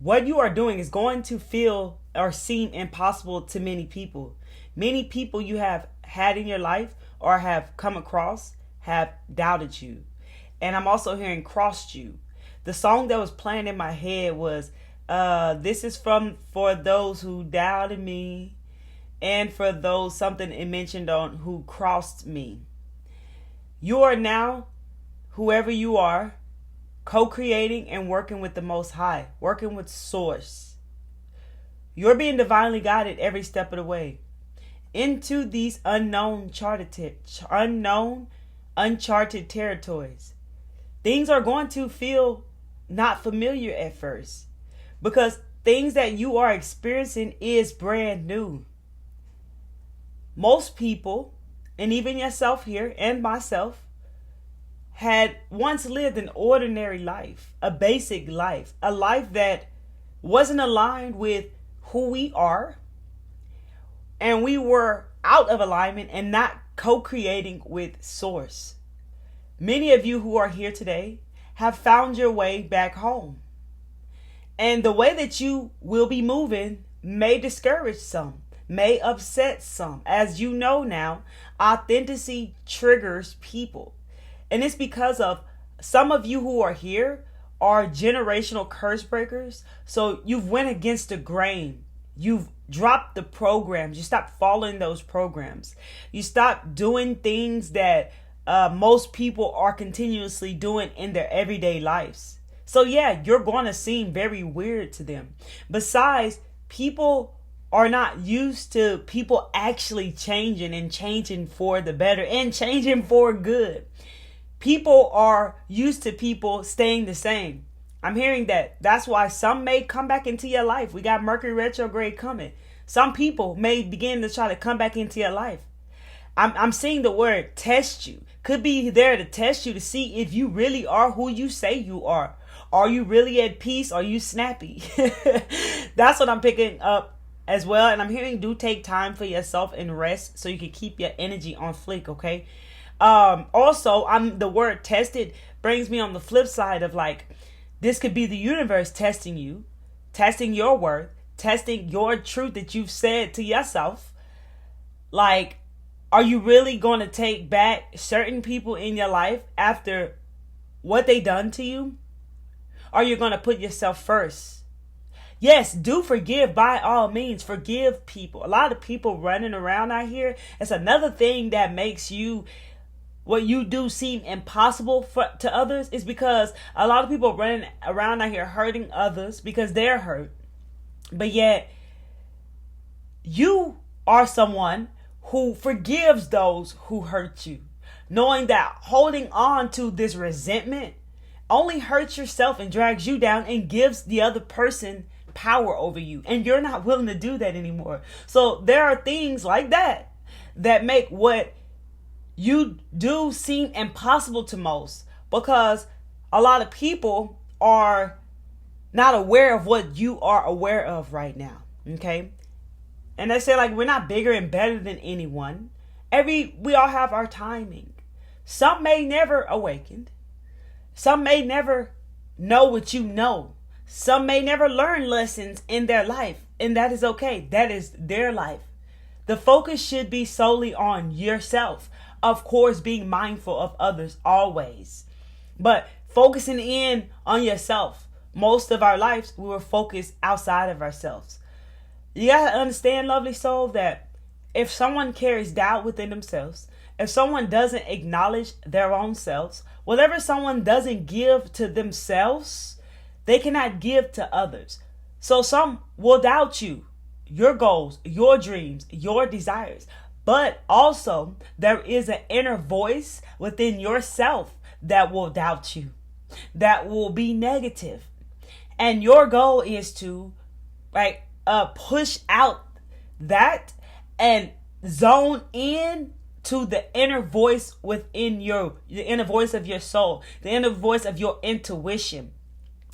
what you are doing is going to feel or seem impossible to many people. Many people you have had in your life or have come across have doubted you. And I'm also hearing crossed you. The song that was playing in my head was this is from for those who doubted me and for those something it mentioned on who crossed me. You are now whoever you are, co-creating and working with the Most High, working with Source. You're being divinely guided every step of the way into these uncharted territories. Things are going to feel not familiar at first because things that you are experiencing is brand new. Most people, and even yourself here and myself, had once lived an ordinary life, a basic life, a life that wasn't aligned with who we are, and we were out of alignment and not co-creating with Source. Many of you who are here today have found your way back home. And the way that you will be moving may discourage some, may upset some. As you know now, authenticity triggers people. And it's because of some of you who are here are generational curse breakers. So you've went against the grain. You've dropped the programs. You stopped following those programs. You stopped doing things that most people are continuously doing in their everyday lives. So yeah, you're going to seem very weird to them. Besides, people are not used to people actually changing and changing for the better and changing for good. People are used to people staying the same. I'm hearing that. That's why some may come back into your life. We got Mercury retrograde coming. Some people may begin to try to come back into your life. I'm seeing the word test you. Could be there to test you to see if you really are who you say you are. Are you really at peace? Are you snappy? That's what I'm picking up as well. And I'm hearing do take time for yourself and rest so you can keep your energy on fleek, okay? Also, the word tested brings me on the flip side of like, this could be the universe testing you, testing your worth, testing your truth that you've said to yourself. Like, are you really going to take back certain people in your life after what they done to you? Are you going to put yourself first? Yes, do forgive by all means. Forgive people. A lot of people running around out here. It's another thing that makes what you do seem impossible to others is because a lot of people running around out here hurting others because they're hurt. But yet, you are someone who forgives those who hurt you, knowing that holding on to this resentment only hurts yourself and drags you down and gives the other person power over you. And you're not willing to do that anymore. So there are things like that make what you do seem impossible to most because a lot of people are not aware of what you are aware of right now. Okay. And they say like, we're not bigger and better than anyone. We all have our timing. Some may never awaken. Some may never know what you know. Some may never learn lessons in their life. And that is okay. That is their life. The focus should be solely on yourself. Of course, being mindful of others always. But focusing in on yourself. Most of our lives, we were focused outside of ourselves. You got to understand, lovely soul, that if someone carries doubt within themselves, if someone doesn't acknowledge their own selves, whatever someone doesn't give to themselves, they cannot give to others. So some will doubt you, your goals, your dreams, your desires. But also, there is an inner voice within yourself that will doubt you, that will be negative. And your goal is to push out that and zone in to the inner voice within the inner voice of your soul, the inner voice of your intuition,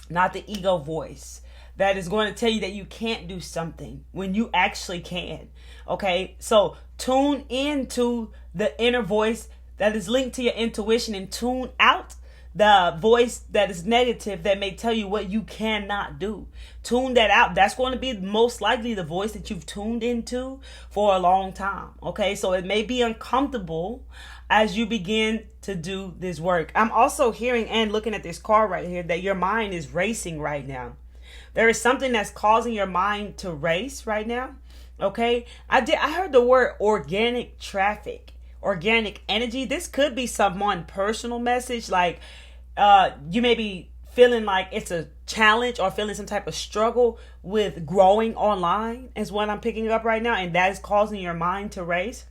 not the ego voice that is going to tell you that you can't do something when you actually can. Okay, so tune into the inner voice that is linked to your intuition and tune out the voice that is negative that may tell you what you cannot do. Tune that out. That's going to be most likely the voice that you've tuned into for a long time. Okay, so it may be uncomfortable as you begin to do this work. I'm also hearing and looking at this card right here that your mind is racing right now. There is something that's causing your mind to race right now. Okay, I heard the word organic traffic, organic energy. This could be someone personal message, like you may be feeling like it's a challenge or feeling some type of struggle with growing online is what I'm picking up right now, and that is causing your mind to race.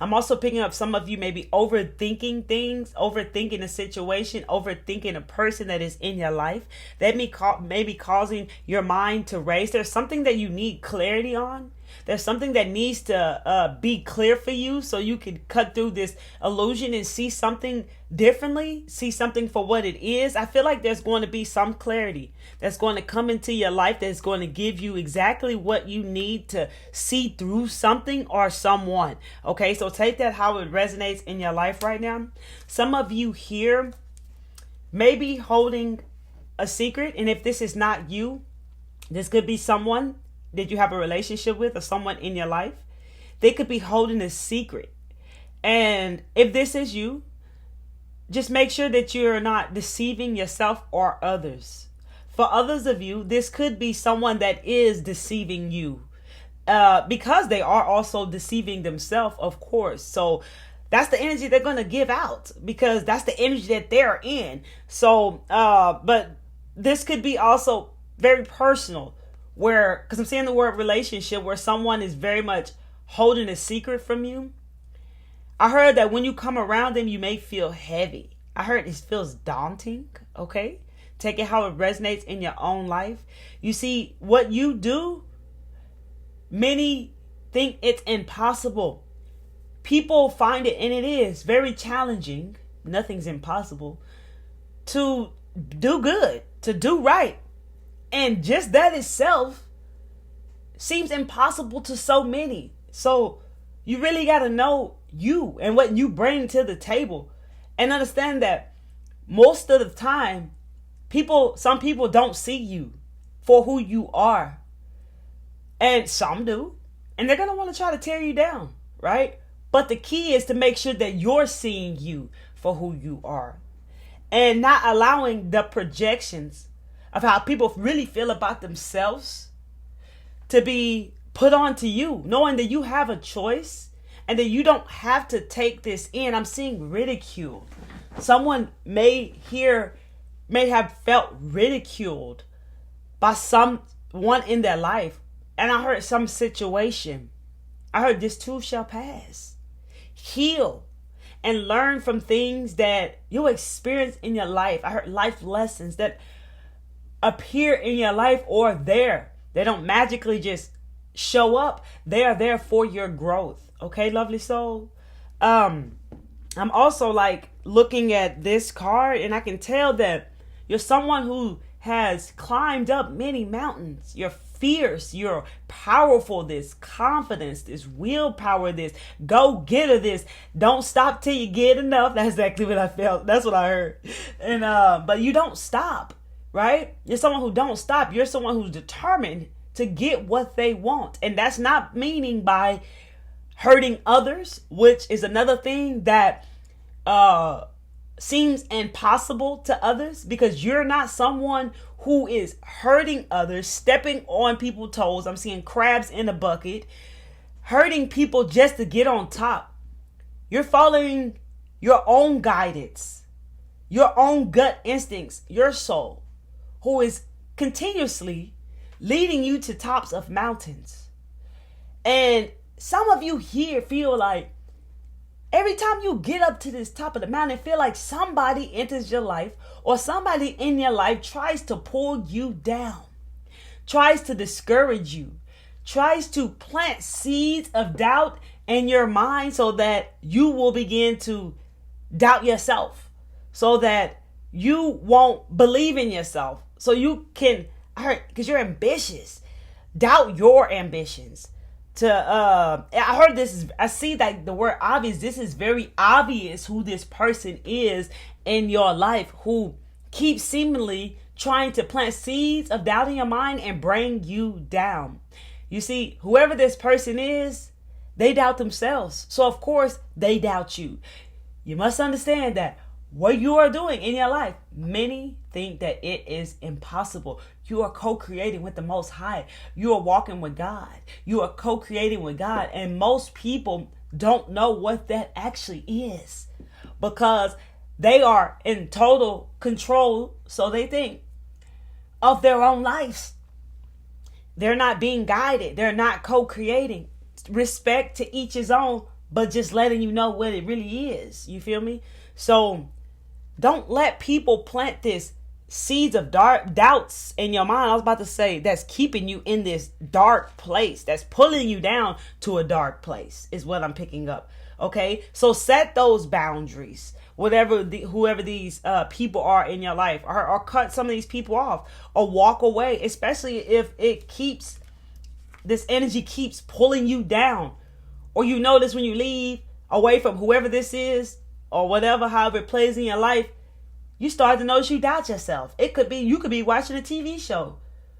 I'm also picking up some of you may be overthinking things, overthinking a situation, overthinking a person that is in your life. That may be causing your mind to race. There's something that you need clarity on. There's something that needs to be clear for you so you can cut through this illusion and see something differently, see something for what it is. I feel like there's going to be some clarity that's going to come into your life that's going to give you exactly what you need to see through something or someone. Okay, so take that how it resonates in your life right now. Some of you here may be holding a secret, and if this is not you, this could be someone that you have a relationship with or someone in your life. They could be holding a secret. And if this is you, just make sure that you're not deceiving yourself or others. For others of you, this could be someone that is deceiving you because they are also deceiving themselves, of course. So that's the energy they're going to give out because that's the energy that they're in. So, but this could be also very personal, where, because I'm seeing the word relationship, where someone is very much holding a secret from you. I heard that when you come around them, you may feel heavy. I heard it feels daunting. Okay, take it how it resonates in your own life. You see, what you do, many think it's impossible. People find it, and it is very challenging. Nothing's impossible to do good, to do right. And just that itself seems impossible to so many. So you really got to know you and what you bring to the table and understand that most of the time, some people don't see you for who you are. And some do. And they're going to want to try to tear you down, right? But the key is to make sure that you're seeing you for who you are and not allowing the projections of how people really feel about themselves to be put onto you, knowing that you have a choice and that you don't have to take this in. I'm seeing ridicule. Someone may have felt ridiculed by someone in their life. And I heard some situation. I heard this too shall pass. Heal and learn from things that you experience in your life. I heard life lessons that appear in your life or there. They don't magically just show up. They are there for your growth. Okay, lovely soul. I'm also like looking at this card, and I can tell that you're someone who has climbed up many mountains. You're fierce, you're powerful, this confidence, this willpower, this go-getter, this don't stop till you get enough. That's exactly what I felt. That's what I heard. And but you don't stop. Right? You're someone who don't stop. You're someone who's determined to get what they want. And that's not meaning by hurting others, which is another thing that seems impossible to others, because you're not someone who is hurting others, stepping on people's toes. I'm seeing crabs in a bucket, hurting people just to get on top. You're following your own guidance, your own gut instincts, your soul, who is continuously leading you to tops of mountains. And some of you here feel like every time you get up to this top of the mountain, feel like somebody enters your life or somebody in your life tries to pull you down, tries to discourage you, tries to plant seeds of doubt in your mind so that you will begin to doubt yourself, so that you won't believe in yourself. So you can, because you're ambitious, doubt your ambitions. I heard this is, I see that the word obvious, this is very obvious who this person is in your life, who keeps seemingly trying to plant seeds of doubt in your mind and bring you down. You see, whoever this person is, they doubt themselves. So of course they doubt you. You must understand that what you are doing in your life, many think that it is impossible. You are co-creating with the Most High. You are walking with God. You are co-creating with God. And most people don't know what that actually is because they are in total control, so they think, of their own lives. They're not being guided. They're not co-creating. Respect to each his own, but just letting you know what it really is. You feel me? So don't let people plant this seeds of dark doubts in your mind. I was about to say that's keeping you in this dark place. That's pulling you down to a dark place is what I'm picking up. Okay. So set those boundaries, whoever these people are in your life, or cut some of these people off or walk away, especially if this energy keeps pulling you down, or you notice when you leave away from whoever this is or whatever, however it plays in your life, you start to notice you doubt yourself. It could be, you could be watching a TV show,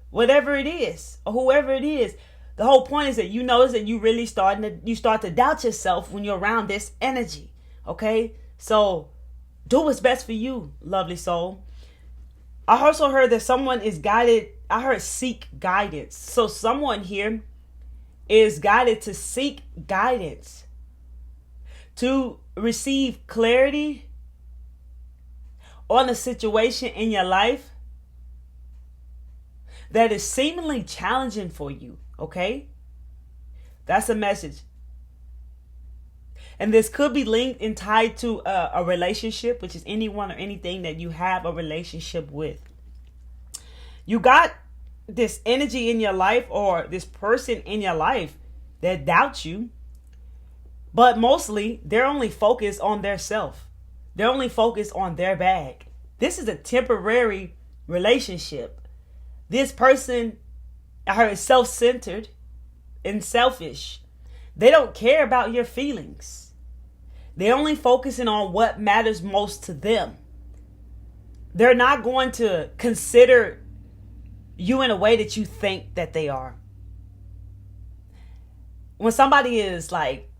whatever it is, or whoever it is. The whole point is that you notice that you start to doubt yourself when you're around this energy. Okay. So do what's best for you, lovely soul. I also heard that someone is guided. I heard seek guidance. So someone here is guided to seek guidance, to receive clarity on a situation in your life that is seemingly challenging for you. Okay? That's a message. And this could be linked and tied to a relationship, which is anyone or anything that you have a relationship with. You got this energy in your life or this person in your life that doubts you, but mostly they're only focused on their self. They're only focused on their bag. This is a temporary relationship. This person, I heard, is self-centered and selfish. They don't care about your feelings. They're only focusing on what matters most to them. They're not going to consider you in a way that you think that they are. When somebody is like,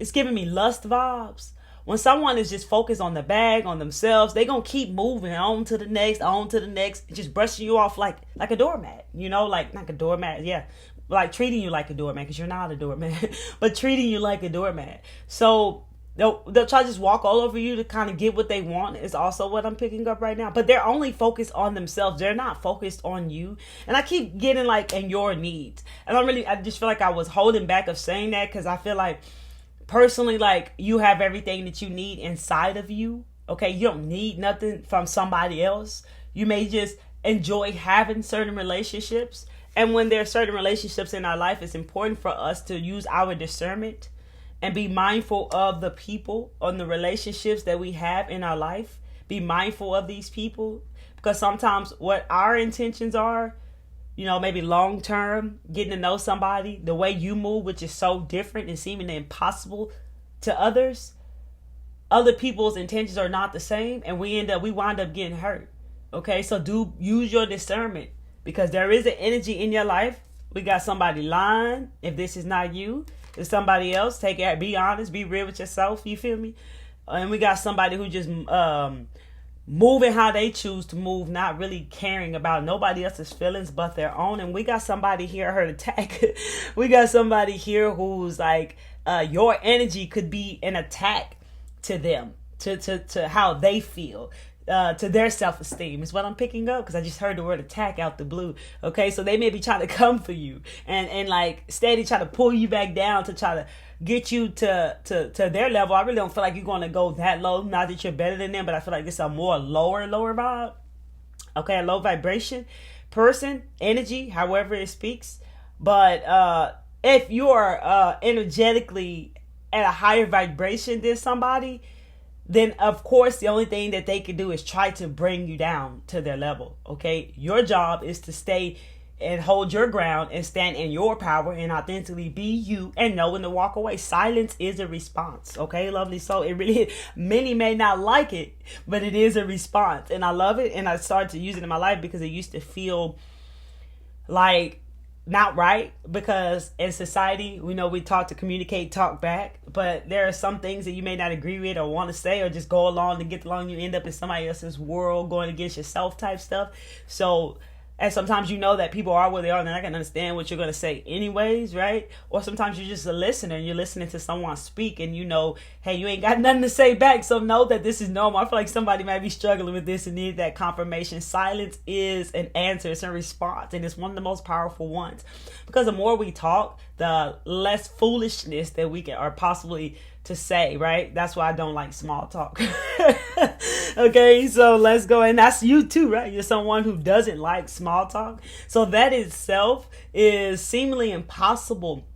it's giving me lust vibes. When someone is just focused on the bag, on themselves, they're going to keep moving on to the next, just brushing you off like a doormat, like a doormat. Yeah. Like treating you like a doormat, because you're not a doormat, but treating you like a doormat. So they'll try to just walk all over you to kind of get what they want is also what I'm picking up right now. But they're only focused on themselves. They're not focused on you. And I keep getting like, and your needs. And I just feel like I was holding back of saying that because I feel like personally, like you have everything that you need inside of you. Okay. You don't need nothing from somebody else. You may just enjoy having certain relationships. And when there are certain relationships in our life, it's important for us to use our discernment and be mindful of the people and the relationships that we have in our life. Be mindful of these people, because sometimes what our intentions are, maybe long term, getting to know somebody, the way you move, which is so different and seemingly impossible to others, other people's intentions are not the same, and we wind up getting hurt. Okay, so use your discernment, because there is an energy in your life. We got somebody lying. If this is not you, it's somebody else. Take it. Be honest. Be real with yourself. You feel me? And we got somebody who just moving how they choose to move, not really caring about nobody else's feelings but their own. And we got somebody here, I heard attack. We got somebody here who's like, your energy could be an attack to them, to how they feel. To their self-esteem is what I'm picking up, because I just heard the word attack out the blue. Okay, so they may be trying to come for you and like steady try to pull you back down to try to get you to their level. I really don't feel like you're going to go that low. Not that you're better than them, but I feel like this is a more lower vibe. Okay, a low vibration person, energy, however it speaks. But if you're energetically at a higher vibration than somebody, then of course the only thing that they can do is try to bring you down to their level. Okay, your job is to stay and hold your ground and stand in your power and authentically be you and know when to walk away. Silence is a response. Okay, lovely soul. It really, many may not like it, but it is a response. And I love it. And I started to use it in my life because it used to feel like not right, because in society, we know we talk to communicate, talk back, but there are some things that you may not agree with or want to say or just go along to get along. You end up in somebody else's world going against yourself type stuff. So, and sometimes you know that people are where they are and they're not going to understand what you're going to say anyways, right? Or sometimes you're just a listener and you're listening to someone speak and you know, hey, you ain't got nothing to say back. So know that this is normal. I feel like somebody might be struggling with this and need that confirmation. Silence is an answer. It's a response. And it's one of the most powerful ones. Because the more we talk, the less foolishness that we can, or possibly to say, right? That's why I don't like small talk. Okay, so let's go. And that's you too, right? You're someone who doesn't like small talk. So that itself is seemingly impossible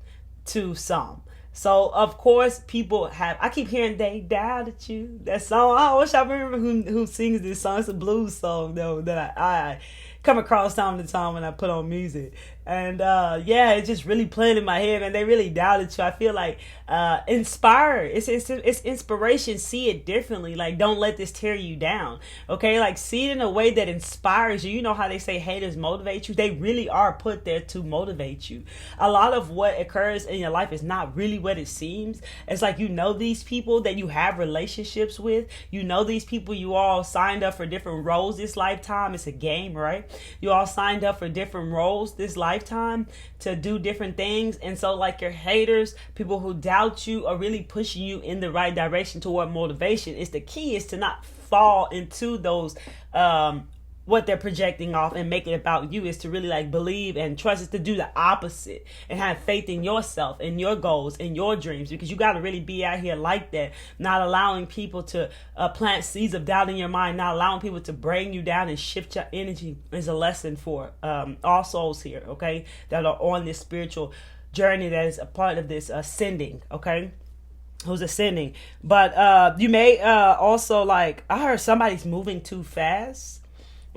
to some. So, of course, people have, I keep hearing They Doubted You. That song, I wish I remember who sings this song. It's a blues song, though, that I come across time to time when I put on music. And yeah, it just really played in my head, and they really doubted you. I feel like inspire. It's inspiration. See it differently. Like, don't let this tear you down. Okay, like see it in a way that inspires you. You know how they say haters motivate you? They really are put there to motivate you. A lot of what occurs in your life is not really what it seems. It's like, you know, these people that you have relationships with. You know, these people, you all signed up for different roles this lifetime. It's a game, right? You all signed up for different roles this lifetime to do different things. And so, like, your haters, people who doubt you, are really pushing you in the right direction toward motivation. It's the key is to not fall into those what they're projecting off and make it about you. Is to really like believe and trust, is to do the opposite and have faith in yourself and your goals and your dreams, because you got to really be out here like that, not allowing people to plant seeds of doubt in your mind, not allowing people to bring you down and shift your energy. Is a lesson for all souls here, okay, that are on this spiritual journey, that is a part of this ascending, okay, who's ascending. But you may also, like, I heard somebody's moving too fast.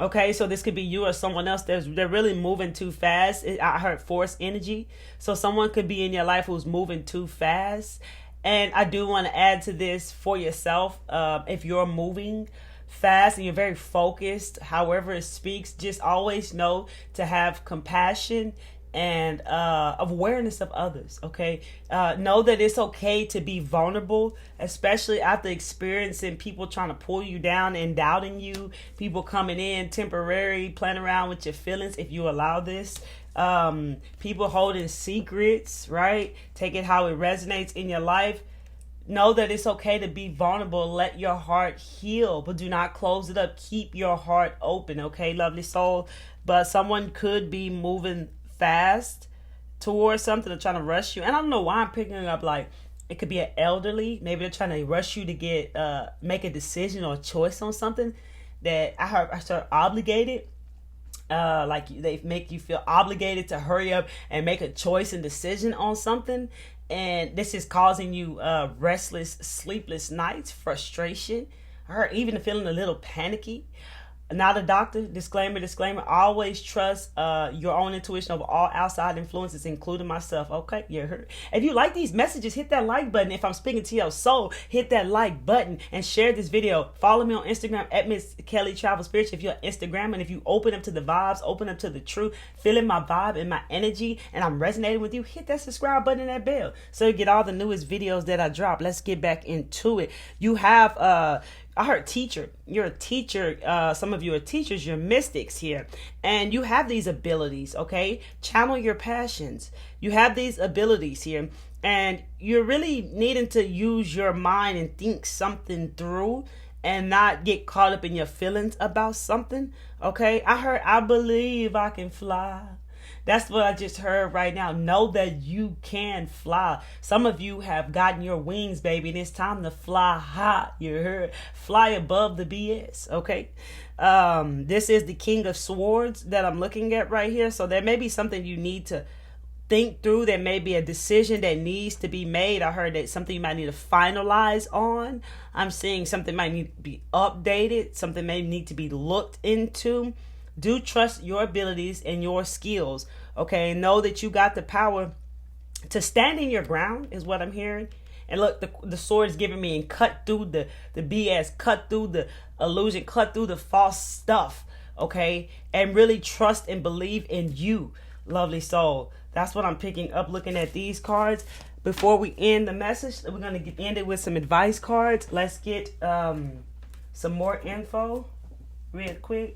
Okay, so this could be you or someone else. They're really moving too fast. I heard force energy. So someone could be in your life who's moving too fast. And I do want to add to this for yourself. If you're moving fast and you're very focused, however it speaks, just always know to have compassion and awareness of others. Okay, know that it's okay to be vulnerable, especially after experiencing people trying to pull you down and doubting you, people coming in temporary, playing around with your feelings. If you allow this, people holding secrets, right? Take it how it resonates in your life. Know that it's okay to be vulnerable. Let your heart heal, but do not close it up. Keep your heart open, okay, lovely soul. But someone could be moving fast towards something, or trying to rush you. And I don't know why I'm picking up, like, it could be an elderly. Maybe they're trying to rush you to get make a decision or a choice on something that I start obligated. Like, they make you feel obligated to hurry up and make a choice and decision on something. And this is causing you restless, sleepless nights, frustration, or even feeling a little panicky. Not a doctor. Disclaimer. Always trust your own intuition over all outside influences, including myself. Okay, you heard. If you like these messages, hit that like button. If I'm speaking to your soul, hit that like button and share this video. Follow me on Instagram at Miss Kelly Travel Spiritual. If you're on Instagram, and if you open up to the vibes, open up to the truth, feeling my vibe and my energy, and I'm resonating with you, hit that subscribe button and that bell so you get all the newest videos that I drop. Let's get back into it. You have I heard teacher. You're a teacher. Some of you are teachers. You're mystics here. And you have these abilities, okay? Channel your passions. You have these abilities here. And you're really needing to use your mind and think something through and not get caught up in your feelings about something, okay? I heard, I believe I can fly. That's what I just heard right now. Know that you can fly. Some of you have gotten your wings, baby, and it's time to fly high. You heard? Fly above the BS, okay? This is the King of Swords that I'm looking at right here. So there may be something you need to think through. There may be a decision that needs to be made. I heard that something you might need to finalize on. I'm seeing something might need to be updated. Something may need to be looked into. Do trust your abilities and your skills. Okay, know that you got the power to stand in your ground is what I'm hearing. And look, the sword is giving me and cut through the BS, cut through the illusion, cut through the false stuff. Okay, and really trust and believe in you, lovely soul. That's what I'm picking up looking at these cards. Before we end the message, we're going to end it with some advice cards. Let's get some more info real quick.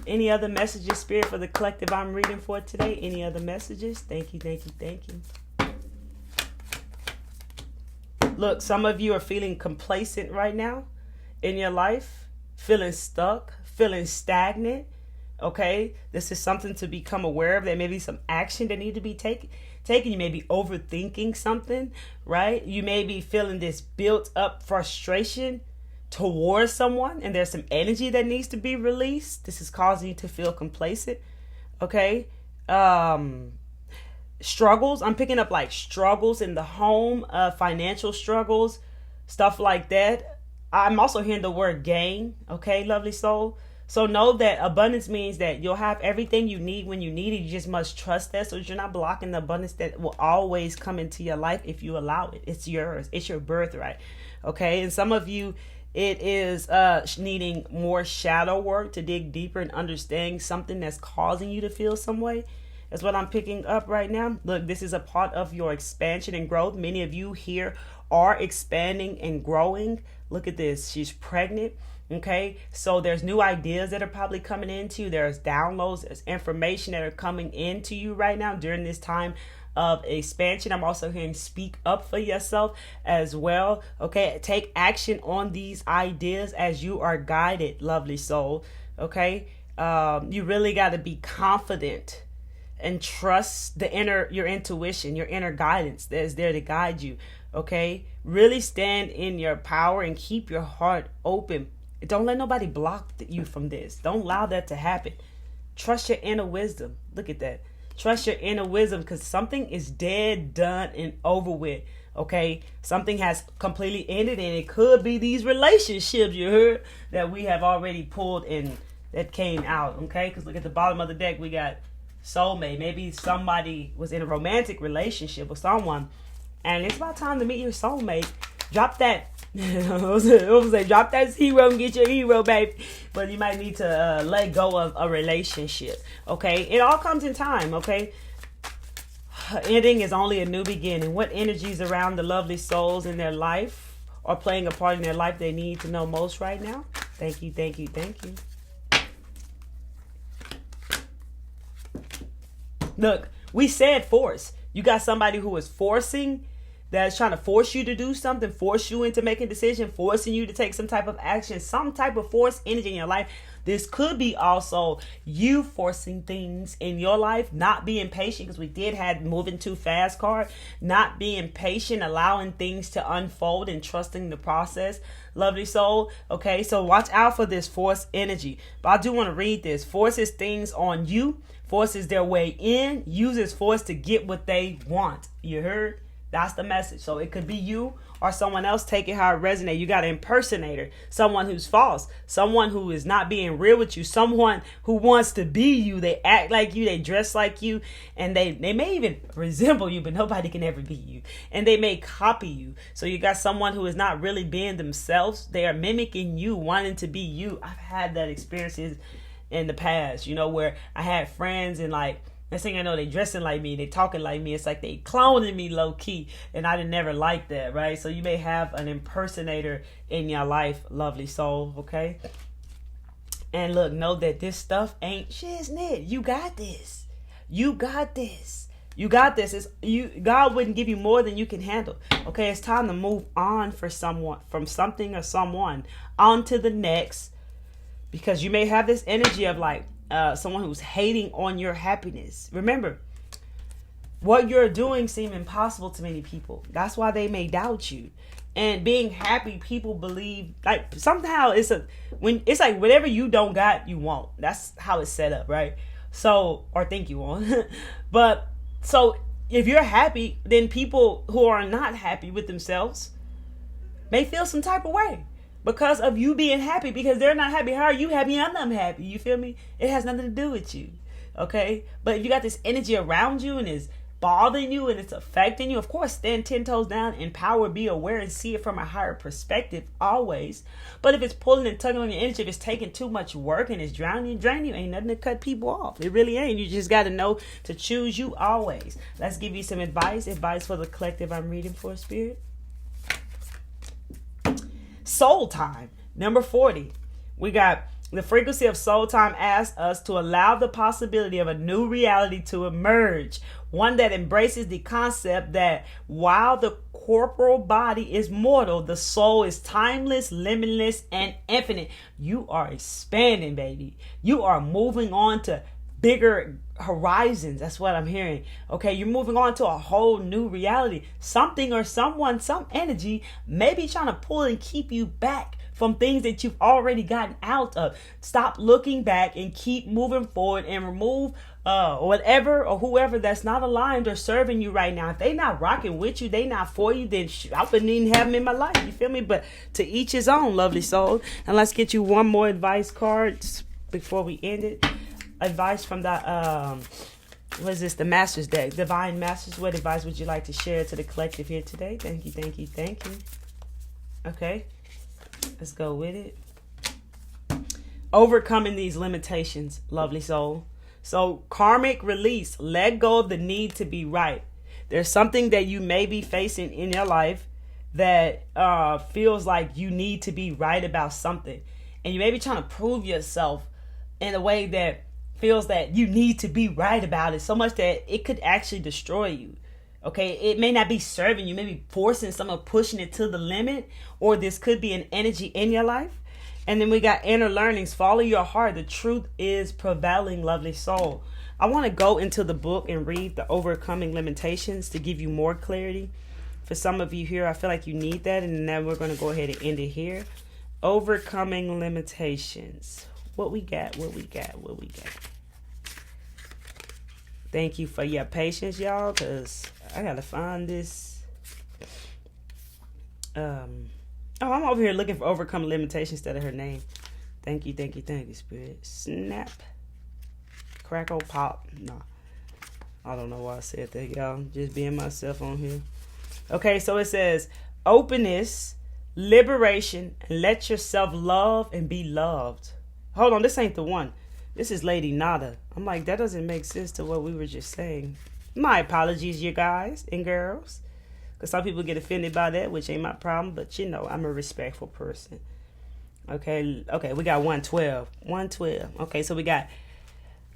Any other messages, Spirit, for the collective I'm reading for today? Any other messages? Thank you, thank you, thank you. Look, some of you are feeling complacent right now in your life, feeling stuck, feeling stagnant. Okay, this is something to become aware of. There may be some action that need to be taken. You may be overthinking something, right? You may be feeling this built up frustration towards someone, and there's some energy that needs to be released. This is causing you to feel complacent. Okay, struggles. I'm picking up like struggles in the home, financial struggles, stuff like that. I'm also hearing the word gain. Okay, lovely soul. So know that abundance means that you'll have everything you need when you need it. You just must trust that so that you're not blocking the abundance that will always come into your life if you allow it. It's yours. It's your birthright. Okay. And some of you, it is needing more shadow work to dig deeper and understanding something that's causing you to feel some way. That's what I'm picking up right now. Look, this is a part of your expansion and growth. Many of you here are expanding and growing. Look at this. She's pregnant. Okay, so there's new ideas that are probably coming into you. There's downloads, there's information that are coming into you right now during this time of expansion. I'm also hearing speak up for yourself as well. Okay, take action on these ideas as you are guided, lovely soul. Okay, you really got to be confident and trust your intuition, your inner guidance that is there to guide you. Okay, really stand in your power and keep your heart open. Don't let nobody block you from this. Don't allow that to happen. Trust your inner wisdom. Look at that. Trust your inner wisdom, because something is dead, done, and over with. Okay? Something has completely ended, and it could be these relationships, you heard, that we have already pulled and that came out. Okay? Because look at the bottom of the deck. We got soulmate. Maybe somebody was in a romantic relationship with someone, and it's about time to meet your soulmate. Drop that. Drop that zero and get your hero, baby. But you might need to let go of a relationship. Okay, it all comes in time. Okay, ending is only a new beginning. What energies around the lovely souls in their life are playing a part in their life they need to know most right now? Thank you, thank you, thank you. Look, we said force. You got somebody who is forcing. That's trying to force you to do something, force you into making a decision, forcing you to take some type of action, some type of force energy in your life. This could be also you forcing things in your life, not being patient, because we did have moving too fast card, not being patient, allowing things to unfold and trusting the process. Lovely soul. Okay, so watch out for this force energy. But I do want to read this. Forces things on you, forces their way in, uses force to get what they want. You heard? That's the message. So it could be you or someone else. Take it how it resonates. You got an impersonator, someone who's false, someone who is not being real with you, someone who wants to be you. They act like you, they dress like you, and they may even resemble you, but nobody can ever be you. And they may copy you. So you got someone who is not really being themselves. They are mimicking you, wanting to be you. I've had that experiences in the past, where I had friends and like, next thing I know, they dressing like me, they talking like me. It's like they cloning me low key, and I didn't never like that, right? So you may have an impersonator in your life, lovely soul, okay? And look, know that this stuff ain't shiznit. You got this. You got this. You got this. God wouldn't give you more than you can handle. Okay, it's time to move on from something or someone on to the next, because you may have this energy of like, someone who's hating on your happiness. Remember, what you're doing seems impossible to many people. That's why they may doubt you. And being happy, people believe like somehow it's like whatever you don't got, you won't. That's how it's set up, right? So, or think you won't. But so if you're happy, then people who are not happy with themselves may feel some type of way. because of you being happy, because they're not happy. How are you happy? I'm not happy. You feel me? It has nothing to do with you. Okay? But if you got this energy around you and it's bothering you and it's affecting you, of course, stand 10 toes down, empower, be aware, and see it from a higher perspective always. But if it's pulling and tugging on your energy, if it's taking too much work and it's draining you, ain't nothing to cut people off. It really ain't. You just got to know to choose you always. Let's give you some advice for the collective I'm reading for, Spirit. Soul time, number 40. We got the frequency of soul time asks us to allow the possibility of a new reality to emerge, one that embraces the concept that while the corporal body is mortal, the soul is timeless, limitless, and infinite. You are expanding, baby. You are moving on to bigger horizons. That's what I'm hearing. Okay, you're moving on to a whole new reality. Something or someone, some energy may be trying to pull and keep you back from things that you've already gotten out of. Stop looking back and keep moving forward and remove whatever or whoever that's not aligned or serving you right now. If they not rocking with you, they not for you, then I wouldn't even have them in my life. You feel me? But to each his own, lovely soul. And let's get you one more advice card before we end it. Advice from the what is this? The Masters deck. Divine Masters. What advice would you like to share to the collective here today? Thank you, thank you, thank you. Okay. Let's go with it. Overcoming these limitations, lovely soul. So, karmic release. Let go of the need to be right. There's something that you may be facing in your life that feels like you need to be right about something. And you may be trying to prove yourself in a way that feels that you need to be right about it so much that it could actually destroy you. Okay, it may not be serving you, maybe forcing someone, pushing it to the limit, or this could be an energy in your life. And then we got inner learnings. Follow your heart. The truth is prevailing, lovely soul. I want to go into the book and read the Overcoming Limitations to give you more clarity. For some of you here, I feel like you need that. And then we're going to go ahead and end it here. Overcoming Limitations. What we got? Thank you for your patience, y'all, because I got to find this. I'm over here looking for Overcome Limitations instead of her name. Thank you, Spirit. Snap. Crackle pop. No. I don't know why I said that, y'all. Just being myself on here. Okay, so it says, openness, liberation, and let yourself love and be loved. Hold on, this ain't the one. This is Lady Nada. I'm like, that doesn't make sense to what we were just saying. My apologies, you guys and girls. Because some people get offended by that, which ain't my problem. But, you know, I'm a respectful person. Okay, we got 112. 112. Okay, so we got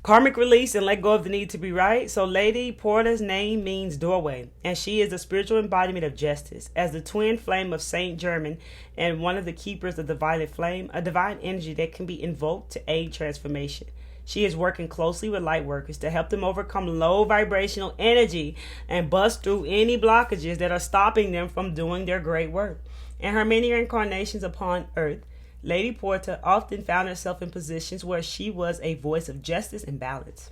karmic release and let go of the need to be right. So Lady Porta's name means doorway, and she is the spiritual embodiment of justice. As the twin flame of Saint Germain and one of the keepers of the violet flame, a divine energy that can be invoked to aid transformation. She is working closely with light workers to help them overcome low vibrational energy and bust through any blockages that are stopping them from doing their great work. In her many incarnations upon earth, Lady Porta often found herself in positions where she was a voice of justice and balance.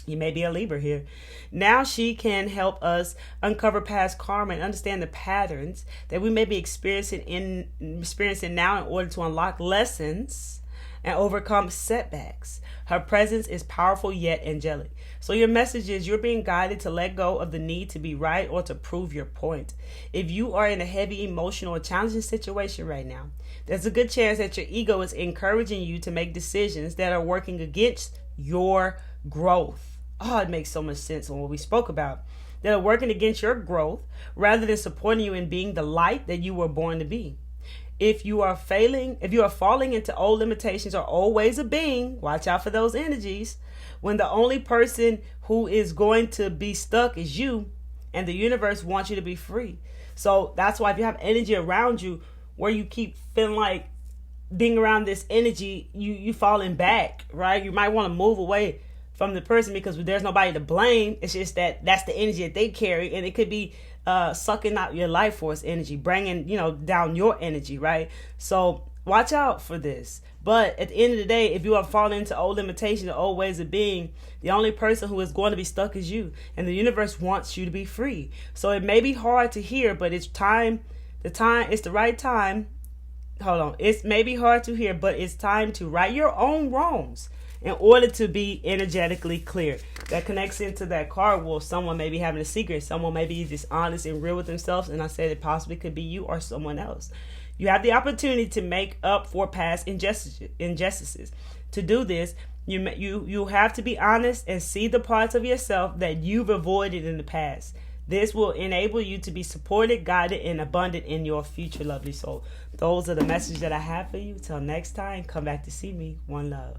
You may be a Libra here. Now she can help us uncover past karma and understand the patterns that we may be experiencing now in order to unlock lessons and overcome setbacks. Her presence is powerful yet angelic. So your message is you're being guided to let go of the need to be right or to prove your point. If you are in a heavy emotional or challenging situation right now, there's a good chance that your ego is encouraging you to make decisions that are working against your growth. Oh, it makes so much sense on what we spoke about. That are working against your growth rather than supporting you in being the light that you were born to be. If you are falling into old limitations or old ways of being, watch out for those energies. When the only person who is going to be stuck is you, and the universe wants you to be free. So that's why if you have energy around you where you keep feeling like being around this energy, you falling back, right? You might want to move away from the person because there's nobody to blame. It's just that's the energy that they carry, and it could be sucking out your life force energy, bringing down your energy, right? So watch out for this. But at the end of the day, if you are falling into old limitations or old ways of being, the only person who is going to be stuck is you, and the universe wants you to be free. So it may be hard to hear, but it's time. It's the right time. hold on. It's maybe hard to hear, but it's time to right your own wrongs in order to be energetically clear. That connects into that card. Well, someone may be having a secret. Someone may be just honest and real with themselves. And I said it possibly could be you or someone else. You have the opportunity to make up for past injustices. To do this, you have to be honest and see the parts of yourself that you've avoided in the past. This will enable you to be supported, guided, and abundant in your future, lovely soul. Those are the messages that I have for you. Till next time, come back to see me. One love.